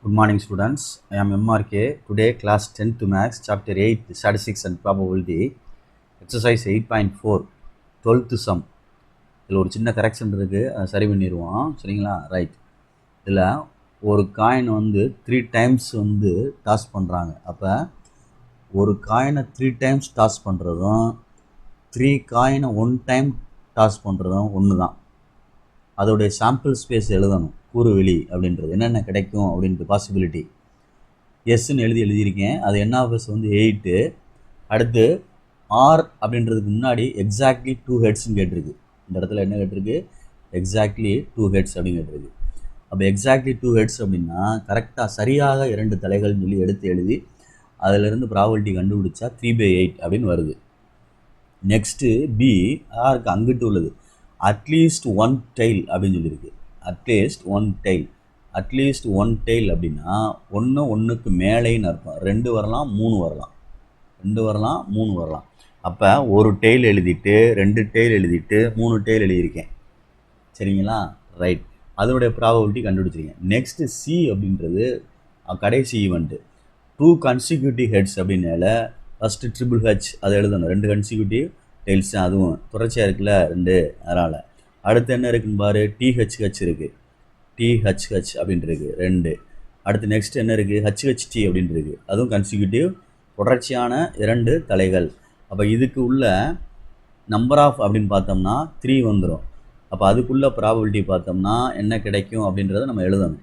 Good morning, students. I am MRK. Today, class 10th Maths, chapter 8, Statistics and Probability, exercise 8.4, 12th sum. இதில் ஒரு சின்ன correction இருக்குது, அதை சரி பண்ணிடுவோம். சரிங்களா? ரைட். இதில் ஒரு காயின் வந்து 3 times வந்து டாஸ் பண்ணுறாங்க. அப்போ ஒரு காயினை 3 times டாஸ் பண்ணுறதும் 3 காயினை 1 time டாஸ் பண்ணுறதும் ஒன்று தான். அதோடைய சாம்பிள் ஸ்பேஸ் எழுதணும். கூறுவெளி அப்படின்றது என்னென்ன கிடைக்கும் அப்படின்ட்டு பாசிபிலிட்டி எஸ்ன்னு எழுதியிருக்கேன். அது என்ஆஃப்எஸ் வந்து 8. அடுத்து ஆர் அப்படின்றதுக்கு முன்னாடி எக்ஸாக்ட்லி 2 headsன்னு கேட்டிருக்கு. இந்த இடத்துல என்ன கேட்டிருக்கு? எக்ஸாக்ட்லி 2 heads அப்படின்னு கேட்டிருக்கு. அப்போ எக்ஸாக்ட்லி 2 heads அப்படின்னா கரெக்டாக சரியாக 2 தலைகள்னு சொல்லி எடுத்து எழுதி அதிலிருந்து ப்ராபபிலிட்டி கண்டுபிடிச்சா 3/8 அப்படின்னு வருது. நெக்ஸ்ட்டு பி ஆருக்கு அங்கிட்டு உள்ளது அட்லீஸ்ட் 1 tail அப்படின்னு சொல்லியிருக்கு. At least 1 tail. அட்லீஸ்ட் 1 tail அப்படின்னா ஒன்றுக்கு மேலேன்னு அர்த்தம். 2 வரலாம் 3 வரலாம். 2 வரலாம் 3 வரலாம். அப்போ ஒரு டெய்ல் எழுதிட்டு 2 tail எழுதிட்டு 3 tail எழுதியிருக்கேன். சரிங்களா? ரைட். அதனுடைய ப்ராபபிலிட்டி கண்டுபிடிச்சிருக்கேன். நெக்ஸ்ட்டு சி அப்படின்றது கடைசி ஈவெண்ட்டு 2 consecutive heads அப்படின்னால ஃபஸ்ட்டு ட்ரிபிள் ஹெச் அதை எழுதணும். 2 consecutive டெய்ல்ஸ் அதுவும் தொடர்ச்சியாக இருக்குல்ல 2, அதனால். அடுத்து என்ன இருக்குன்னு பாரு, டிஹெச்ஹெச் இருக்குது. டிஹெச்ஹெச் அப்படின்ட்டு இருக்குது 2. அடுத்து நெக்ஸ்ட் என்ன இருக்குது? ஹெச்ஹெச்டி அப்படின்ட்டு இருக்குது. அதுவும் கன்சிக்யூட்டிவ் தொடர்ச்சியான 2 தலைகள். அப்போ இதுக்கு உள்ள நம்பர் ஆஃப் அப்படின்னு பார்த்தோம்னா 3 வந்துடும். அப்போ அதுக்குள்ள ப்ராபபிலிட்டி பார்த்தோம்னா என்ன கிடைக்கும் அப்படின்றத நம்ம எழுதணும்.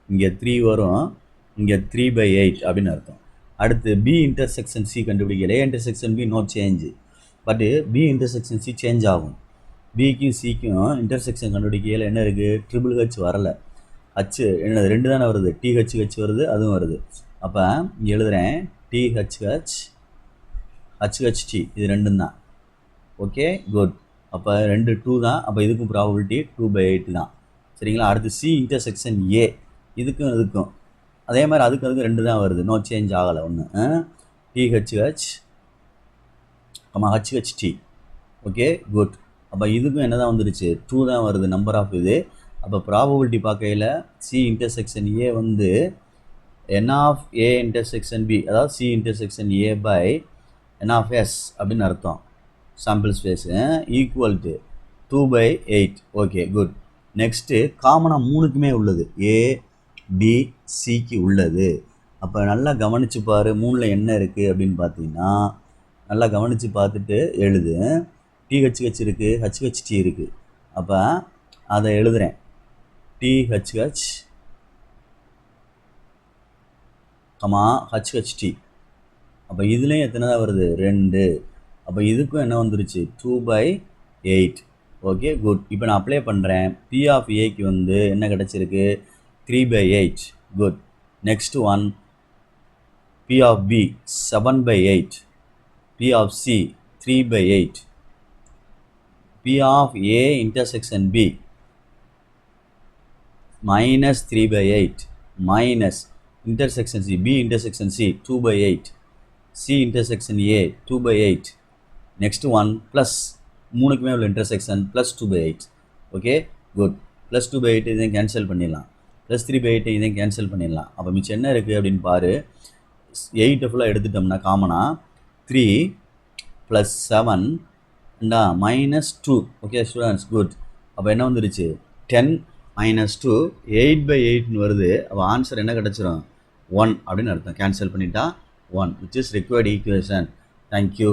இங்கே 3 வரும், இங்கே 3/8 அப்படின்னு அர்த்தம். அடுத்து பி இன்டர்செக்ஷன் சி கண்டுபிடிக்கல. A intersection B no change. But B intersection C change ஆகும். பிக்கும் சிக்கும் இன்டர்செக்ஷன் கண்டுபிடிக்கையில் என்ன இருக்குது? ட்ரிபிள் ஹெச் வரலை. ஹச் என்னது 2 தானே வருது. டிஹெச்ஹெச் வருது, அதுவும் வருது. அப்போ இங்கே எழுதுகிறேன் டிஹெச்ஹெச் ஹச்ஹெச்டி இது 2 தான். Okay good. அப்போ 2 2 தான். அப்போ இதுக்கும் ப்ராபபிலிட்டி 2/8 தான். சரிங்களா? அடுத்து சி இன்டர்செக்ஷன் ஏ இதுக்கும் அதே மாதிரி அதுக்கு 2 தான் வருது. நோ சேஞ்ச் ஆகலை ஒன்று. DHH HHD. Okay good. அப்போ இதுக்கும் என்ன தான் வந்துருச்சு? 2 தான் வருது நம்பர் ஆஃப் இது. அப்போ ப்ராபபிலிட்டி பார்க்கையில் சி இன்டர்செக்ஷன் ஏ வந்து n of A intersection B, அதாவது C intersection A by n of S அப்படின்னு அர்த்தம். Sample space equal to 2/8. Okay good. Next காமனாக 3க்குமே உள்ளது. ஏ பி சிக்கு உள்ளது. அப்போ நல்லா கவனித்து பாரு 3ல் என்ன இருக்குது அப்படின்னு பார்த்தீங்கன்னா நல்லா கவனித்து பார்த்துட்டு எழுது. டிஹெச்ஹெச் இருக்குது, ஹச்ஹெச்டி இருக்குது. அப்போ அதை எழுதுகிறேன். டிஹெச்ஹெச் ஹச்ஹெச்டி. அப்போ இதுலேயும் எத்தனை தான் வருது? 2. அப்போ இதுக்கும் என்ன வந்துருச்சு? 2/8. Okay good. இப்போ நான் அப்ளை பண்ணுறேன். பி ஆஃப் ஏக்கு வந்து என்ன கிடச்சிருக்கு? 3/8. Good. Next one P of B 7/8. P of C 3/8. P of A intersection B minus 3/8 minus intersection C, B intersection C 2/8, C intersection A 2/8. Next one plus 3க்குமே உள்ள intersection plus 2/8. Okay good. Plus 2/8 இதையும் cancel பண்ணிடலாம். Plus 3/8 இதையும் cancel பண்ணிடலாம். அப்போ மிச்சம் என்ன இருக்குது அப்படின்னு பாரு. 8 ஃபுல்லாக எடுத்துட்டோம்னா காமனாக 3 + 7 -2. Okay students good. அப்போ என்ன வந்துருச்சு? 10 - 2 8/8ன்னு வருது. அப்போ ஆன்சர் என்ன கிடச்சிரும்? 1 அப்படின்னு அர்த்தம். கேன்சல் பண்ணிட்டா 1 which is required equation. Thank you.